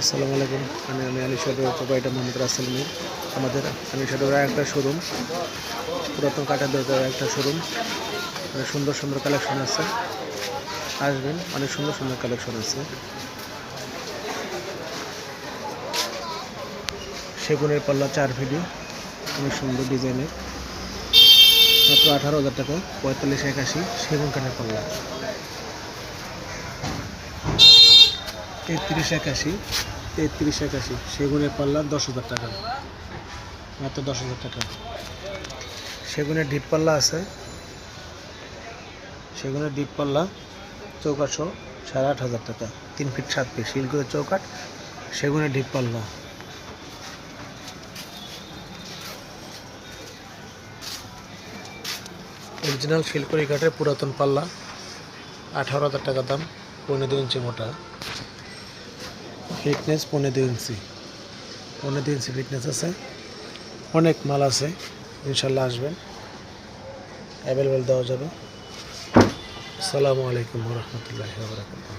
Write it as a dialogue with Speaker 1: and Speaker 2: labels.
Speaker 1: আসসালামু আলাইকুম। আমি আলিশা প্রোপাইটার মোহাম্মদ রাসেল মীর। আমাদের আলিশা ডোরার একটা শোরুম, পুরাতন কাঠের দরজার একটা শোরুম। অনেক সুন্দর সুন্দর কালেকশন আছে, আসবেন। অনেক সুন্দর সুন্দর কালেকশন আছে। সেগুনের পাল্লা 4 ফিটি, অনেক সুন্দর ডিজাইনের, মাত্র 18,000 টাকা। 4581 সেগুন কাঠের পাল্লা। 3381 সেগুনের পাল্লা 10,000 টাকা, মাত্র 10,000 টাকা। সেগুনের ডিপ পাল্লা আছে, সেগুনের ডিপ পাল্লা চৌকাঠ 8,500 টাকা। 3 ফিট 7 ফিট শিলগুড়ের চৌকাঠ, সেগুনের ডিপ পাল্লা। অরিজিনাল শিলকুড়ি কাঠের পুরাতন পাল্লা 18,000 টাকা দাম। 2.5 ইঞ্চি মোটা, ফিটনেস 2.5 ইঞ্চি, 2.5 ইঞ্চি ফিটনেস আছে। অনেক মাল আছে, ইনশাল্লাহ আসবেন, অ্যাভেলেবেল দেওয়া যাবে। আসসালামু আলাইকুম ওয়া রাহমাতুল্লাহি ওয়া বারাকাতুহু।